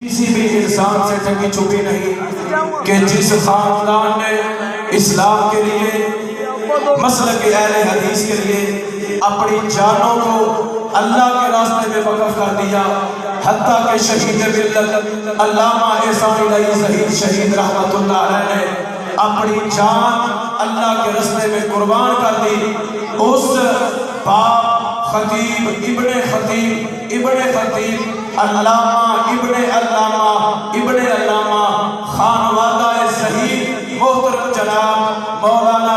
کسی بھی انسان سے ٹھگی چھپی نہیں کہ جس خاندان نے اسلام کے لیے مسلک اہل حدیث کے لیے اپنی جانوں کو اللہ کے راستے میں وقف کر دیا، حتیٰ کہ شہید ملت علامہ احسان الہی ظہیر شہید رحمت اللہ علیہ نے اپنی جان اللہ کے راستے میں قربان کر دی۔ اس باپ خطیب ابن خطیب علامہ ابن علامہ خانوادہ ظہیر محترم جناب مولانا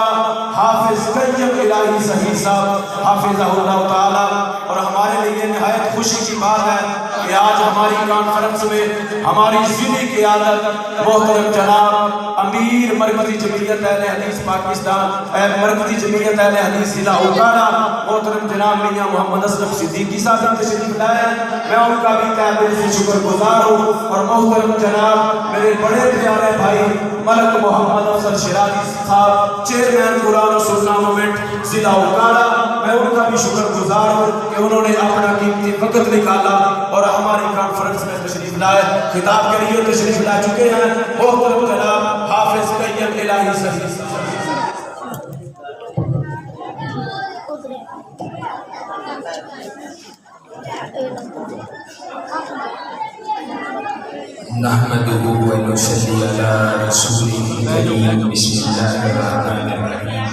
حافظ قیم الہی ظہیر صاحب حافظہ اللہ تعالی، اور ہمارے لیے نہایت خوشی کی بات ہے کہ آج ہماری کانفرنس میں ہماری ضلعی قیادت محترم جناب امیر مرکزی جمعیت اہل حدیث پاکستان مرکزی جمعیت اہل حدیث ضلع اوکارا محترم جناب میاں محمد اسلم صدیقی صاحب تشریف لائے ہیں۔ میں ان کا بھی تہہ دل سے شکر گزار ہوں، اور محترم جناب میرے بڑے پیارے بھائی ملک محمد افضل شیرازی صاحب چیئرمین قرآن و سنہ موومنٹ ضلع اوکارا، میں ان کا بھی شکر گزار ہوں کہ انہوں نے اپنا قیمتی وقت نکالا اور ہماری کانفرنس میں تشریف لائے۔ خطاب کے لیے تشریف لا چکے ہیں محترم جناب حافظ قیم الہی ظہیر صاحب۔ نحمده ونصلي على رسوله الكريم بسم الله الرحمن الرحيم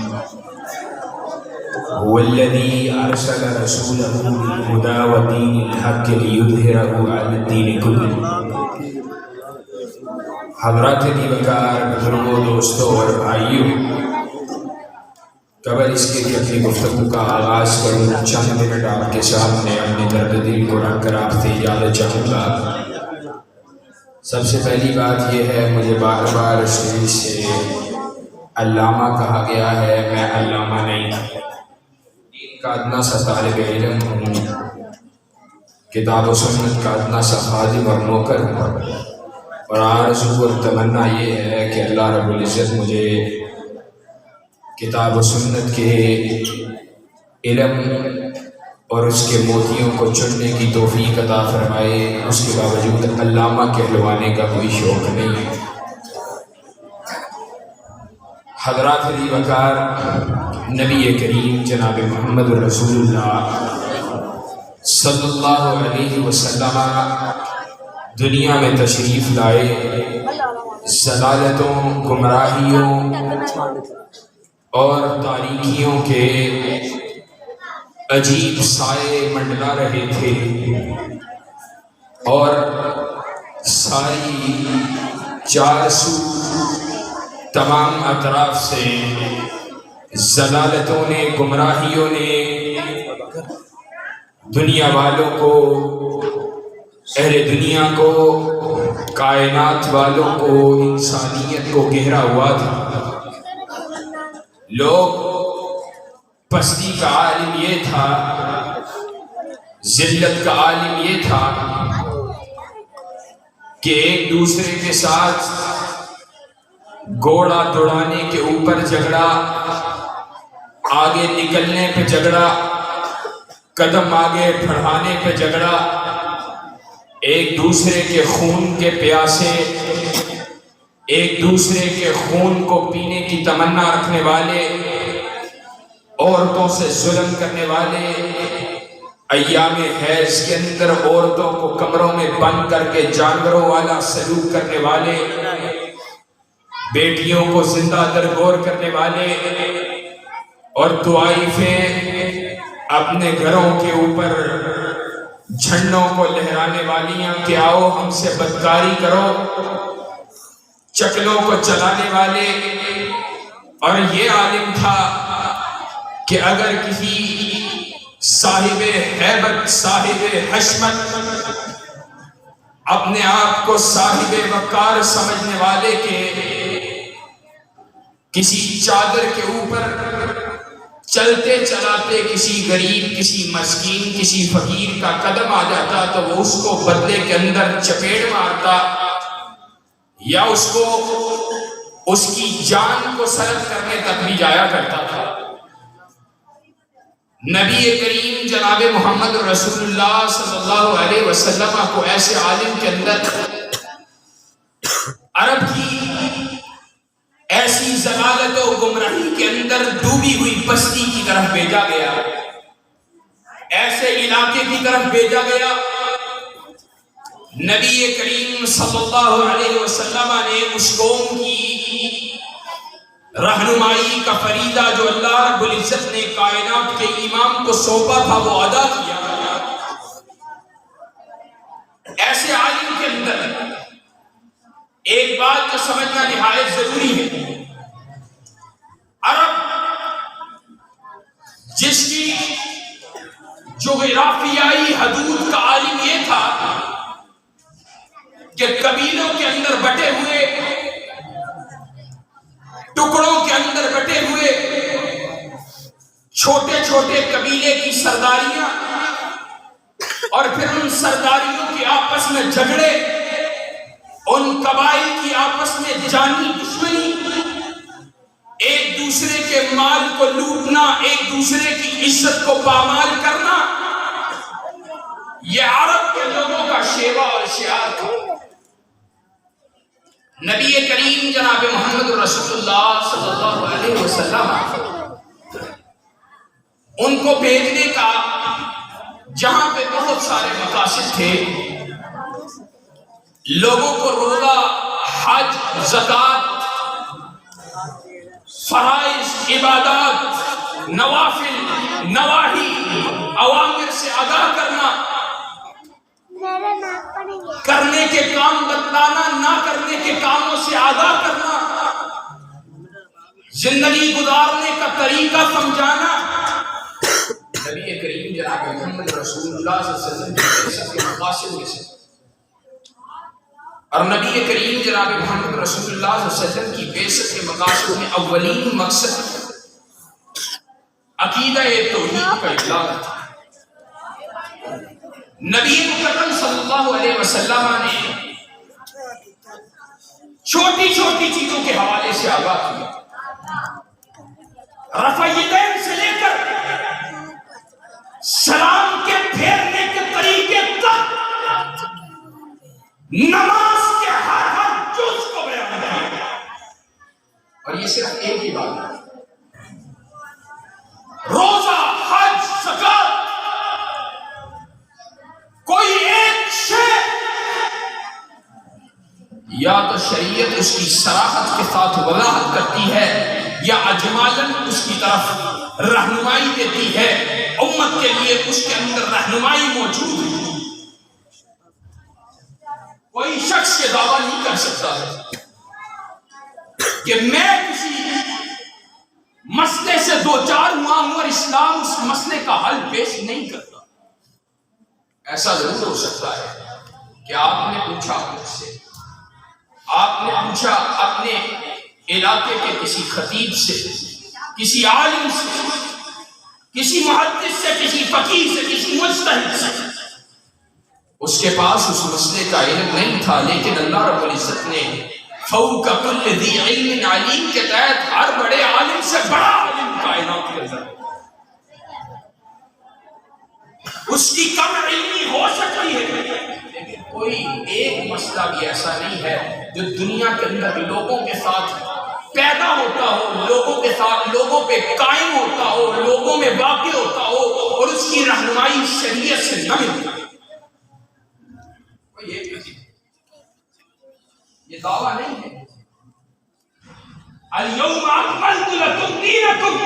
هو الذي أرسل رسوله بالهدى ودين الحق ليظهره على الدين كله۔ حضرات دیوکار بزرگوں دوستوں اور بھائیوں، قبل اس کے اپنی گفتگو کا آغاز کروں چند منٹ آپ کے سامنے اپنے درد دل کو رکھ کر آپ سے اجازت چاہوں گا۔ سب سے پہلی بات یہ ہے، مجھے بار بار اسٹیج سے علامہ کہا گیا ہے، میں علامہ نہیں، دین کا ادنا سا طالب علم ہوں، کتاب و سنت کا ادنا سا خادم اور نوکر ہوں، اور آرزو اور تمنا یہ ہے کہ اللہ رب العزت مجھے کتاب و سنت کے علم اور اس کے موتیوں کو چننے کی توفیق عطا فرمائے۔ اس کے باوجود علامہ کہلوانے کا کوئی شوق نہیں ہے۔ حضرات علی وقار، نبی کریم جناب محمد رسول اللہ صلی اللہ علیہ وسلم دنیا میں تشریف لائے، ضلالتوں، گمراہیوں اور تاریکیوں کے عجیب سائے منڈلا رہے تھے، اور ساری چار سو تمام اطراف سے ضلالتوں نے، گمراہیوں نے دنیا والوں کو، اہل دنیا کو، کائنات والوں کو، انسانیت کو گھیرا ہوا تھا۔ لوگ پستی کا عالم یہ تھا، ذلت کا عالم یہ تھا کہ ایک دوسرے کے ساتھ گھوڑا دوڑانے کے اوپر جھگڑا، آگے نکلنے پہ جھگڑا، قدم آگے بڑھانے پہ جھگڑا، ایک دوسرے کے خون کے پیاسے، ایک دوسرے کے خون کو پینے کی تمنا رکھنے والے، عورتوں سے ظلم کرنے والے، ایام حیض کے اندر عورتوں کو کمروں میں بند کر کے جانوروں والا سلوک کرنے والے، بیٹیوں کو زندہ درگور کرنے والے، اور طوائفیں اپنے گھروں کے اوپر جھنڈوں کو لہرانے والیاں کہ آؤ ہم سے بدکاری کرو، چکلوں کو چلانے والے۔ اور یہ عالم تھا کہ اگر کسی صاحب ہیبت، صاحب حشمت، اپنے آپ کو صاحب وقار سمجھنے والے کے کسی چادر کے اوپر چلتے چلاتے کسی غریب، کسی مسکین، کسی فقیر کا قدم آ جاتا تو وہ اس کو بدلے کے اندر چپیڑ مارتا، یا اس کو اس کی جان کو سلب کرنے تک بھی جایا کرتا تھا۔ نبی کریم جناب محمد رسول اللہ صلی اللہ علیہ وسلم کو ایسے عالم کے اندر ضلالت و گمراہی کے اندر ڈوبی ہوئی بستی کی طرف بھیجا گیا، ایسے علاقے کی طرف بھیجا گیا۔ نبی کریم صلی اللہ علیہ وسلم نے اس قوم کی رہنمائی کا فریضہ جو اللہ رب العزت نے کائنات کے امام کو سونپا تھا وہ ادا کیا۔ ایسے عالم کے اندر ایک بات جو سمجھنا نہایت ضروری ہے، عرب جس کی جغرافیائی حدود کا عالم یہ تھا کہ قبیلوں کے اندر بٹے ہوئے، ٹکڑوں کے اندر بٹے ہوئے چھوٹے چھوٹے قبیلے کی سرداریاں اور پھر ان سرداریوں کے آپس میں جھگڑے، ان قبائل کی آپس میں جانی دشمنی، ایک دوسرے کے مال کو لوٹنا، ایک دوسرے کی عزت کو پامال کرنا، یہ عرب کے لوگوں کا شیوا اور شعار تھا۔ نبی کریم جناب محمد رسول اللہ صلی اللہ علیہ وسلم ان کو بھیجنے کا جہاں پہ بہت سارے مقاصد تھے، لوگوں کو روزہ، حج، زکوٰۃ، فرائض، عبادات، نوافل، نواہی، اوامر سے آگاہ کرنا، کرنے کے کام بتلانا، نہ کرنے کے کاموں سے آگاہ کرنا، زندگی گزارنے کا طریقہ سمجھانا۔ نبی کریم جناب محمد رسول اللہ صلی اللہ علیہ وسلم کے بعثت کے مقاصد میں سے، اور نبی کریم جناب محمد رسول اللہ صلی اللہ علیہ وسلم کی بعثت کے مقاصد میں اولین مقصد عقیدہ توحید کا اطلاق تھا۔ نبی مکرم صلی اللہ علیہ وسلم نے چھوٹی چھوٹی چیزوں کے حوالے سے آگاہ کیا، رفع یدین سے لے کر سلام کے پھیرنے کے طریقے تک، نماز کے ہر جز کو بیان کیا۔ اور یہ صرف ایک ہی بات ہے، روزہ، حج، زکوٰۃ، کوئی ایک شے یا تو شریعت اس کی صراحت کے ساتھ وضاحت کرتی ہے یا اجمالاً اس کی طرف رہنمائی دیتی ہے، امت کے لیے اس کے اندر رہنمائی موجود ہے۔ کوئی شخص یہ دعویٰ نہیں کر سکتا ہے کہ میں کسی مسئلے سے دو چار ہوا ہوں اور اسلام اس مسئلے کا حل پیش نہیں کرتا۔ ایسا ضرور ہو سکتا ہے کہ آپ نے پوچھا مجھ سے، آپ نے پوچھا اپنے علاقے کے کسی خطیب سے، کسی عالم سے، کسی محدث سے، کسی فقیہ سے، کسی مجتہد سے، اس کے پاس اس مسئلے کا علم نہیں تھا، لیکن اللہ رب العزت نے فوق کل ذی علم علیم کے تحت ہر بڑے عالم سے بڑا عالم کائنات کے اندر، اس کی کم علمی ہو سکتی ہے لیکن کوئی ایک مسئلہ بھی ایسا نہیں ہے جو دنیا کے اندر لوگوں کے ساتھ پیدا ہوتا ہو، لوگوں کے ساتھ، لوگوں پہ قائم ہوتا ہو، لوگوں میں واقع ہوتا ہو اور اس کی رہنمائی شریعت سے نہ ملتی۔ یہ دعویٰ نہیں ہے الیوم اکملت لکم دینکم،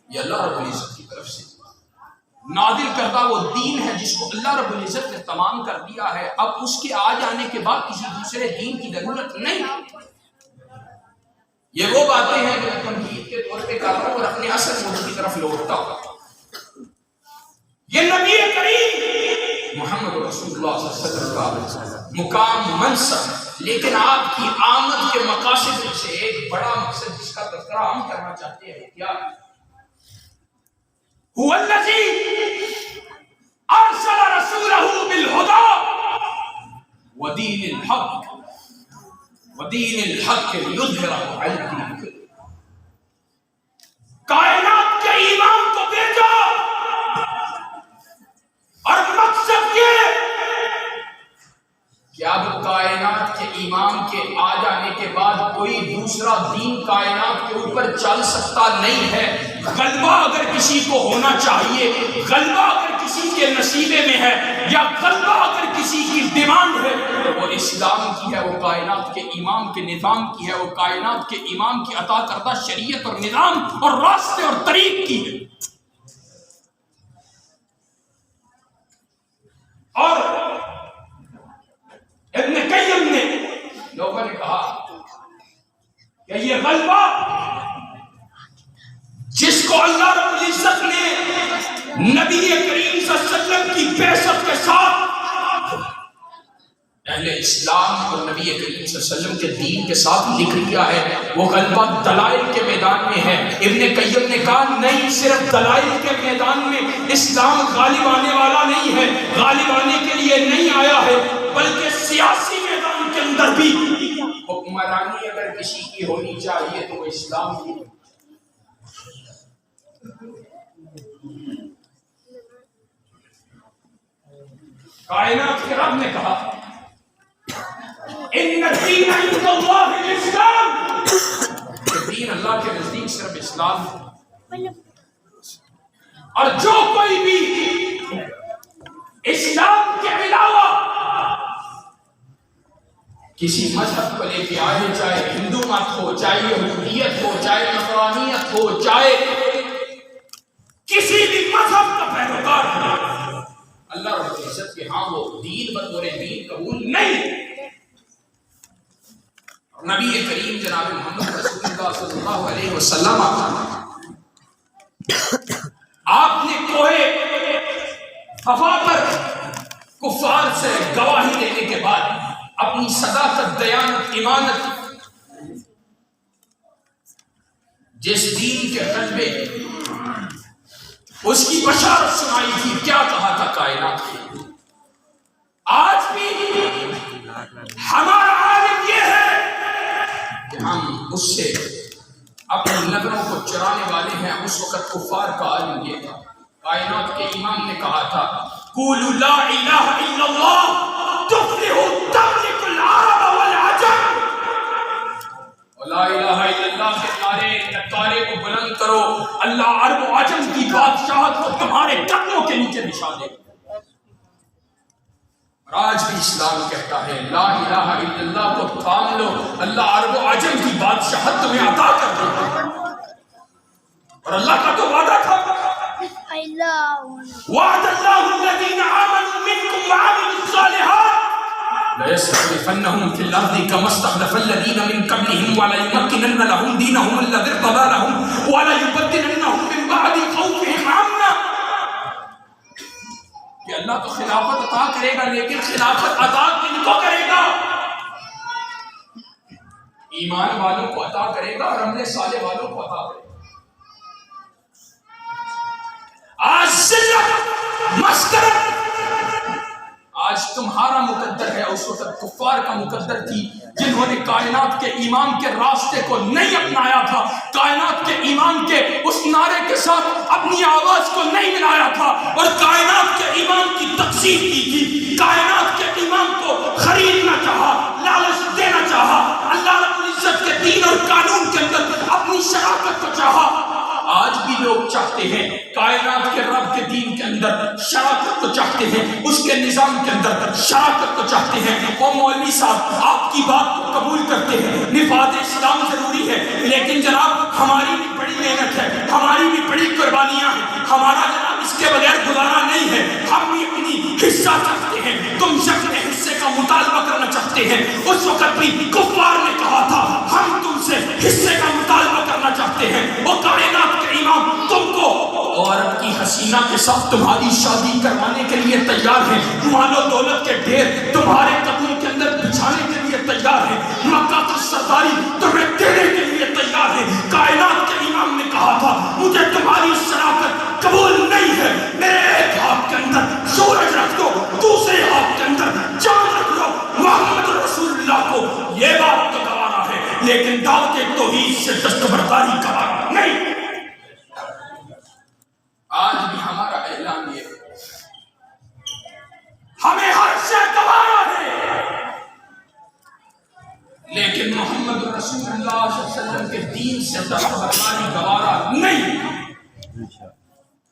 یہ اللہ رب العزت کی طرف سے نازل کردہ وہ دین ہے جس کو اللہ رب العزت نے تمام کر دیا ہے، اب اس کے آ جانے کے بعد کسی دوسرے دین کی ضرورت نہیں۔ یہ وہ باتیں ہیں جو تمہید کے طور پہ کر رہا ہوں اور اپنے اصل موضوع کی طرف لوٹتا ہوں۔ یہ نبی کریم محمد رسول اللہ صلی اللہ علیہ وسلم کا مقام منصب، لیکن آپ کی آمد کے مقاصد میں سے ایک بڑا مقصد جس کا تذکرہ ہم کرنا چاہتے ہیں کیا ہے؟ هو الذي ارسل رسوله بالهدى ودين الحق ليظهره على الدين كله، کائنات کے امام کو بھیجا اور مقصد یہ کہ کہ اب کائنات کے امام کے آ جانے کے بعد کوئی دوسرا دین کائنات کے اوپر چل سکتا نہیں ہے. غلبہ اگر کسی کو ہونا چاہیے، غلبہ اگر کسی کے نصیبے میں ہے، یا غلبہ اگر کسی کی ڈیمانڈ ہے، وہ اسلام کی ہے، وہ کائنات کے امام کے نظام کی ہے، وہ کائنات کے امام کی عطا کردہ شریعت اور نظام اور راستے اور طریق کی ہے. اور ابن قیم نے، لوگوں نے کہا کہ یہ غلبہ جس کو اللہ رب العزت نے نبی کریم صلی اللہ علیہ وسلم کی بعثت کے ساتھ اہل اسلام اور نبی کریم صلی اللہ علیہ وسلم کے دین کے ساتھ لکھ لیا ہے، وہ غلبہ دلائل کے میدان میں ہے. ابن قیم نے کہا نہیں، صرف دلائل کے میدان میں اسلام غالب آنے والا نہیں ہے، غالب آنے کے لیے نہیں آیا ہے، بلکہ سیاسی میدان کے اندر بھی حکمرانی اگر کسی کی ہونی چاہیے تو وہ اسلام کی. کائنات کے رب نے کہا ان الدین عند اللہ الاسلام، دین اللہ کے نزدیک صرف اسلام ہے. اور جو کوئی بھی اسلام کے علاوہ کسی مذہب کو لے کے آئے، چاہے ہندو مت ہو، چاہے یہودیت ہو، چاہے نصرانیت ہو، چاہے کسی بھی مذہب کا پیروکار ہو، اللہ رب العزت کے ہاں وہ دین بطور دین قبول نہیں. نبی کریم جناب محمد رسول اللہ صلی اللہ علیہ وسلم آپ نے کوہ صفا پر کفار سے گواہی دینے کے بعد اپنی صداقت، دیانت، ایمانت، جس دین کے غلبے اس کی بشارت سنائی تھی، کیا کہا تھا کائنات کی. آج بھی ہمارا عالم یہ ہے کہ ہم اس سے اپنی نظروں کو چرانے والے ہیں. اس وقت کفار کا عالم یہ تھا. کائنات کے امام نے کہا تھا قولوا لا الہ الا اللہ تفلحوا تملک العرب والعجم. لا الہ الا اللہ کے نعرے کو بلند کرو، اللہ عرب و عجم کی بادشاہت کو تمہارے قدموں کے نیچے بچھا دے. اور آج بھی اسلام کہتا ہے لا الہ الا اللہ کو تھام لو، اللہ عرب و عجم کی بادشاہت تمہیں عطا کر دے گا. اور اللہ کا تو وعدہ تھا، وعد اللہ الذین آمنوا منکم وعملوا الصالحات لَيَسْتَخْلِفَنَّهُمْ فِي الْأَرْضِ كَمَا اسْتَخْلَفَ الَّذِينَ مِنْ قَبْلِهِمْ وَلَيُمَكِّنَنَّ لَهُمْ دِينَهُمْ الَّذِي ارْتَضَىٰ لَهُمْ وَلَيُبَدِّلَنَّهُمْ مِنْ بَعْدِ خَوْفِهِمْ أَمْنًا. کہ اللہ تو خلافت عطا کرے گا، لیکن خلافت عطا کن کو کرے گا؟ ایمان والوں کو عطا کرے گا اور عمل صالح والوں کو عطا کرے گا. آج ذلت، مسکرت آج تمہارا مقدر ہے، اس وقت کفار کا مقدر تھی جنہوں نے کائنات کے امام کے راستے کو نہیں اپنایا تھا، کائنات کے امام کے اس نعرے کے ساتھ اپنی آواز کو نہیں ملایا تھا، اور کائنات کے امام کی تقسیم کی تھی. کائنات کے امام کو خریدنا چاہا، لالچ دینا چاہا، اللہ رب العزت کے دین اور قانون کے اندر اپنی شراکت کو چاہا. آج بھی لوگ چاہتے ہیں کائنات کے رب کے دین کے اندر شراکت کو چاہتے ہیں، اس کے نظام کے اندر شراکت کو چاہتے ہیں. اور مولوی صاحب آپ کی بات کو قبول کرتے ہیں، نفاذ اسلام ضروری ہے، لیکن جناب ہماری بھی بڑی محنت ہے، ہماری بھی بڑی قربانیاں ہیں، ہمارا جناب اس کے بغیر گزارا نہیں ہے. ہم بھی اپنی حصہ چاہتے ہیں، تم شخص حصے کا مطالبہ کرنا چاہتے ہیں. اس وقت بھی کفار نے کہا تھا ہم تم سے حصے کا مطالبہ کرنا چاہتے ہیں. وہ کائنات کے امام تم کو عورت کی حسینہ کے ساتھ تمہاری شادی کروانے کے لیے تیار ہیں، مال و دولت کے ڈھیر تمہارے قدموں کے اندر بچھانے کے لیے تیار ہیں، مکہ کی سرداری تمہیں دینے کے لیے تیار ہیں. کائنات کے امام نے کہا تھا مجھے تمہاری شراکت قبول نہیں ہے، میرے ایک ہاتھ کے اندر سورج رکھ دو، دوسرے ہاتھ کے اندر چاند رکھ دو، محمد رسول اللہ کو. یہ بات تو گوارا ہے، لیکن دعوت توحید سے دستبرداری گوارا نہیں. آج بھی ہمارا اعلان یہ ہے، ہمیں ہر شے گوارا ہے لیکن محمد رسول اللہ صلی اللہ علیہ وسلم کے دین سے دستبرداری گوارا نہیں.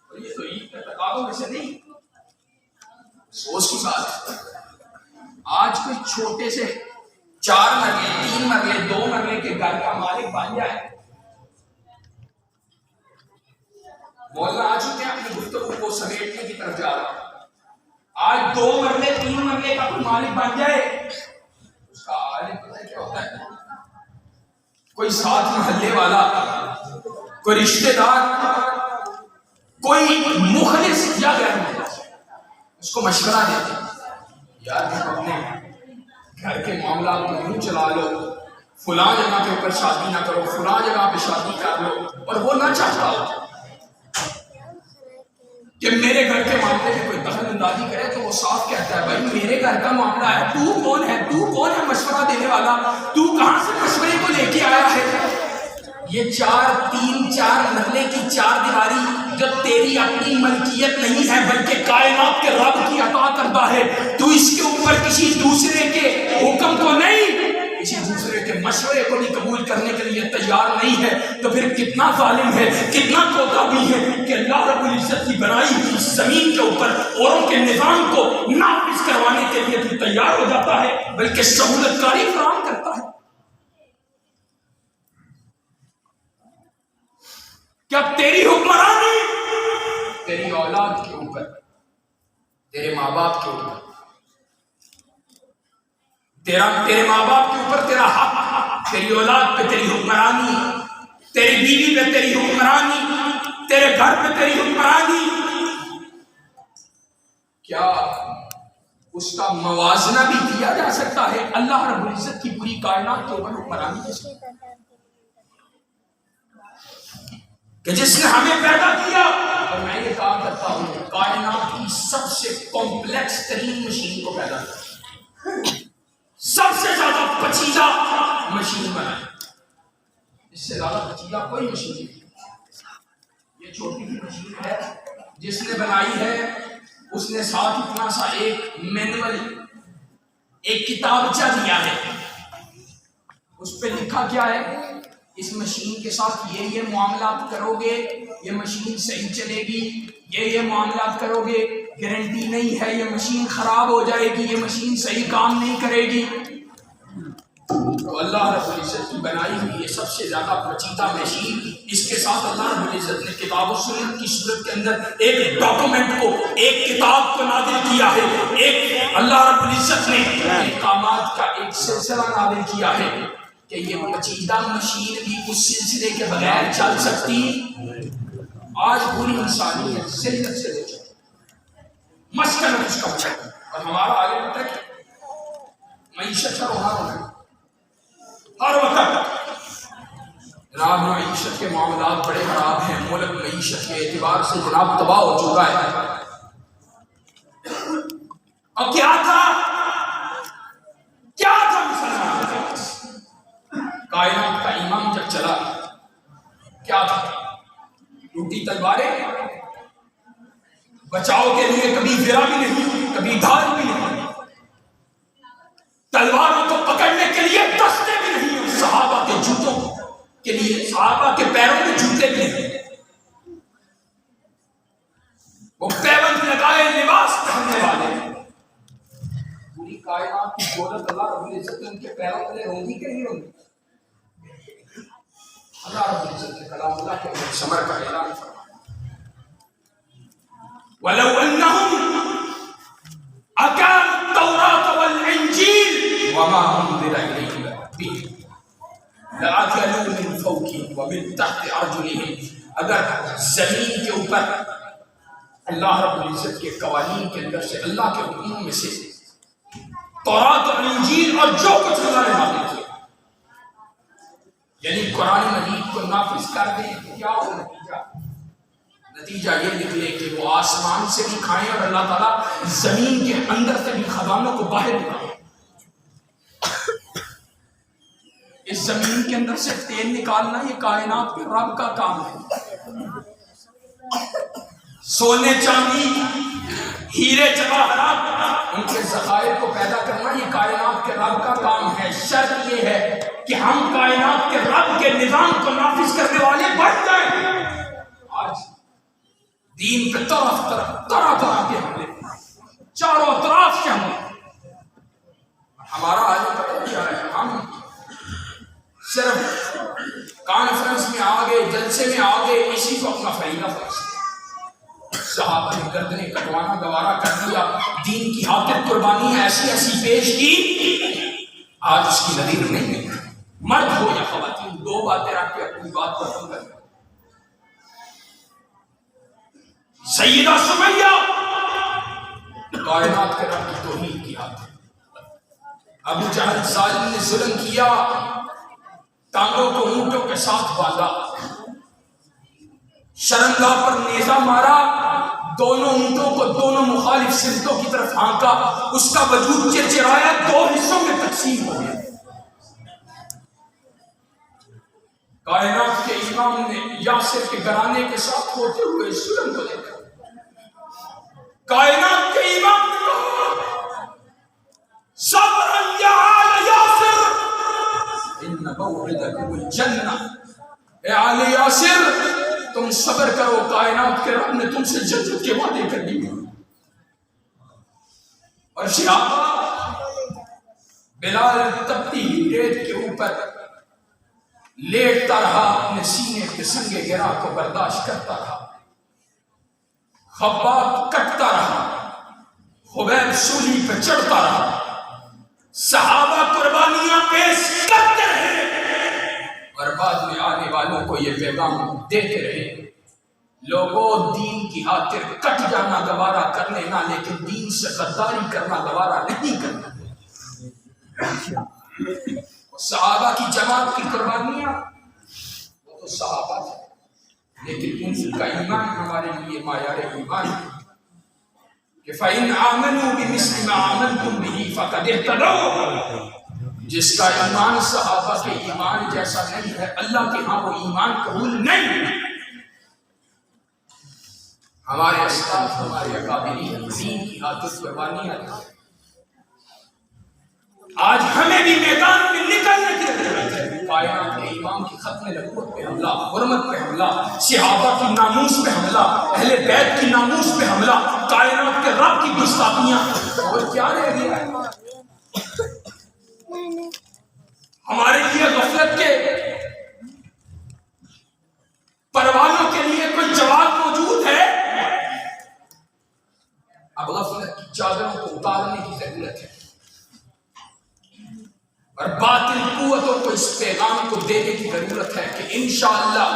اور یہ تو عید کے تقاضوں میں سے نہیں. سوچ کی بات، آج کوئی چھوٹے سے 4 مرلے 3 مرلے 2 مرلے کے گھر کا مالک بن جائے. مولانا آج ہوتے ہیں اپنی گفتگو کو سمیٹنے کی طرف جا رہا ہوں. آج 2 مرلے 3 مرلے کا کوئی مالک بن جائے، اس کا عالم پتہ ہے کیا ہوتا ہے؟ کوئی ساتھ محلے والا، کوئی رشتہ دار، کوئی مخلص یا غیر مخلص اس کو مشورہ دیتے ہیں، یار تم اپنے گھر کے معاملات کو یوں چلا لو، فلاں جگہ کے اوپر شادی نہ کرو، فلاں جگہ پہ شادی کر لو. اور وہ نہ چاہتا ہو کہ میرے گھر کے معاملے میں کوئی دخل اندازی کرے، تو وہ صاف کہتا ہے بھائی میرے گھر کا معاملہ ہے، تو کون ہے؟ تو کون ہے مشورہ دینے والا؟ تو کہاں سے مشورے کو لے کے آیا ہے؟ یہ 4 مرلے کی 4 دیواری جو تیری اپنی ملکیت نہیں ہے بلکہ کائنات کے رب کی عطا کردہ ہے، تو اس کے اوپر کسی دوسرے کے حکم کو نہیں، کسی دوسرے کے مشورے کو نہیں قبول کرنے کے لیے تیار نہیں ہے، تو پھر کتنا ظالم ہے، کتنا کوتاہی ہے کہ اللہ رب العزت کی بنائی ہوئی زمین کے اوپر اوروں کے نظام کو نافذ کروانے کے لیے تو تیار ہو جاتا ہے بلکہ سہولت کاری فراہم کرتا ہے. کیا تیری حکمرانی تیری اولاد کے اوپر، تیرے ماں باپ کے اوپر، تیرے ماں باپ کے اوپر تیرا حق، تیری اولاد پہ تیری حکمرانی، تیری بیوی پہ تیری حکمرانی، تیرے گھر پہ تیری حکمرانی، کیا اس کا موازنہ بھی کیا جا سکتا ہے اللہ رب العزت کی پوری کائنات کے اوپر حکمرانی کے ساتھ؟ کہ جس نے ہمیں پیدا کیا، اور میں یہ کہا کرتا ہوں کائنات کی سب سے کمپلیکس ترین مشین کو پیدا کیا، سب سے زیادہ پیچیدہ مشین بنائی، اس سے زیادہ پیچیدہ کوئی مشین نہیں. یہ چھوٹی سی مشین ہے جس نے بنائی ہے، اس نے ساتھ اتنا سا ایک مینول، ایک کتابچہ دیا ہے، اس پہ لکھا کیا ہے؟ اس مشین کے ساتھ یہ معاملات کرو گے یہ مشین صحیح چلے گی، یہ معاملات کرو گے گارنٹی نہیں ہے یہ مشین خراب ہو جائے گی، یہ مشین صحیح کام نہیں کرے گی. تو اللہ رب العزت کی بنائی ہوئی یہ سب سے زیادہ پیچیدہ مشین، اس کے ساتھ اللہ رب العزت نے کتاب و سنت کی صورت کے اندر ایک ڈاکومنٹ کو، ایک کتاب کو نازل کیا ہے، ایک اللہ رب العزت نے احکامات کا ایک سلسلہ نازل کیا ہے کہ یہ پیچیدہ مشین بھی اس سلسلے کے بغیر چل سکتی. آج پوری انسانیت ذلت سے ہو جائے، مسکن اس کا بچہ، اور ہمارا آگے پتہ ہے معیشت کا روحان ہونا ہر وقت. جناب معیشت کے معاملات بڑے خراب ہیں، ملک معیشت کے اعتبار سے جناب تباہ ہو چکا ہے. اور کیا تھا مسلمان کے پاس؟ کائنات کا امام جب چلا کیا تھا؟ ٹوٹی تلواریں، بچاؤ کے لیے کبھی زرہ بھی نہیں، کبھی ڈھال بھی نہیں، تلواروں کو پکڑنے کے لیے دستے بھی نہیں، صحابہ کے جوتوں کے لیے صحابہ کے پیروں میں جوتے بھی نہیں، وہ پیوند لگائے لباس پہننے والے. پوری کائنات کی دولت اللہ رب العزت نے ان کے پیروں کے لیے رونگی کہ نہیں رونگی؟ اللہ رب العزت نے کلام اللہ کے ثمر کا اعلان فرمایا، وَلَوْ أَنَّهُمْ أَقَامُوا التَّوْرَاةَ وَالْإِنْجِيلَ وَمَا أُنزِلَ إِلَيْهِمْ لَأَكَلُوا مِنْ فَوْقِهِمْ وَمِنْ تَحْتِ أَرْجُلِهِمْ. اگر زمین کے اوپر اللہ رب العزت کے قوانین کے اندر سے، اللہ کے حکموں میں سے تورات اور انجیل اور جو کچھ اللہ نے نازل کیا، یعنی قرآن مجید کو نافذ کر دیں، کیا ہو نتیجہ یہ نکلے کہ وہ آسمان سے بھی کھائیں اور اللہ تعالیٰ زمین کے اندر سے بھی خزانوں کو باہر نکالیں. اس زمین کے اندر سے تیل نکالنا یہ کائنات کے رب کا کام ہے. سونے چاندی ہیرے جواہرات ان کے ذخائر کو پیدا کرنا یہ کائنات کے رب کا کام ہے. شرط یہ ہے کہ ہم کائنات کے رب کے نظام کو نافذ کرنے والے بڑھ جائیں. آج دین پہ طرح کے حملے، چاروں اطراف سے حملے. ہمارا آج پتہ کیا ہے؟ ہم صرف کانفرنس میں آگے، جلسے میں آگے، اسی کو اپنا فریضہ سمجھتے ہیں. صحابہ نے گردنیں کٹوانا گوارا کر دیا، دین کی خاطر قربانی ایسی ایسی پیش کی، آج اس کی نظیر نہیں ہے. مرد ہو یا خواتین، دو باتیں رکھ کے اپنی بات کو ختم کر. سیدہ سمیہ کائنات کے رب کی توحید کی خاطر، ابو جہل ظالم نے ظلم کیا، ٹانگوں کو اونٹوں کے ساتھ باندھا، شرمگاہ پر نیزہ مارا، دونوں اونٹوں کو دونوں مخالف سمتوں کی طرف ہانکا، اس کا وجود چرچرایا، دو حصوں میں تقسیم ہو گیا. کائنات کے امام نے یاسر کے گھرانے کے ساتھ ہوتے ہوئے ظلم کو دیکھا. کائنات کے امام نے کہا صبرا یا آل یاسر ان موعدکم الجنہ. اے آل یاسر تم صبر کرو، کائنات کے رب نے تم سے جنت کے وعدے کر دیے. اور صحابہ بلال تپتی ریت کے اوپر لیٹتا رہا، اپنے سینے کے سنگے گرا کو برداشت کرتا رہا. خباب کٹتا رہا، خبیب سولی پہ چڑھتا رہا، صحابہ قربانیاں پیش کرتے رہے، اور بعد میں آنے والوں کو یہ پیغام دیتے رہے، لوگوں دین کی خاطر کٹ جانا گوارا کر لینا، لیکن دین سے غداری کرنا گوارا نہیں کرنا. صحابہ کی جماعت کی قربانیاں وہ تو صحابہ تھے، لیکن ان کا ایمان ہمارے لیے معیار ایمان ہے کہ فَإِنْ آمَنُوا بِمِثْلِ مَا آمَنْتُمْ بِهِ فَقَدْ اهْتَدَوْا. جس کا ایمان صحابہ کے ایمان جیسا نہیں ہے، اللہ کے ہاں وہ ایمان قبول نہیں ہے. ہمارے اسلاف، ہمارے اکابرین دین کی خاطر قربانیاں ہیں. آج ہمیں بھی میدان میں نکلنے کی ضرورت ہے. کائنات کے امام کی ختم نبوت پہ حملہ، حرمت پہ حملہ، صحابہ کی ناموس پہ حملہ، اہل بیت کی ناموس پہ حملہ، کائنات کے رب کی گستاخیاں، اور کیا رہ گیا ہے؟ ہمارے لیے غفلت کے پروانوں کے لیے کوئی جواب موجود ہے؟ اب غفلت کی چادروں کو اتارنے کی ضرورت ہے، اور باطل قوتوں کو اس پیغام کو دینے کی ضرورت ہے کہ انشاءاللہ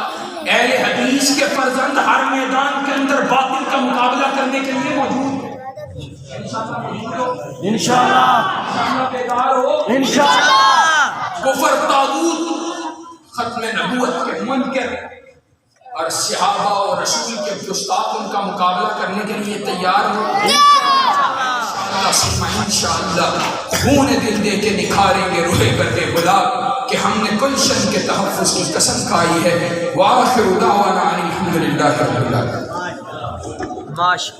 اہل حدیث کے فرزند ہر میدان کے اندر باطل کا مقابلہ کرنے کے لیے موجود ہیں. انشاءاللہ بیدار ہو، انشاءاللہ کفر طاغوت ختم نبوت کے منکر اور صحابہ اور رسول کے گستاخ ان کا مقابلہ کرنے کے لیے تیار ہو. انشاءاللہ خون دل دے کے نکھاریں گے روح کرتے گلاب کہ ہم نے گلشن کے تحفظ کی قسم کھائی ہے. وآخر دعوانا ان الحمدللہ رب العالمین.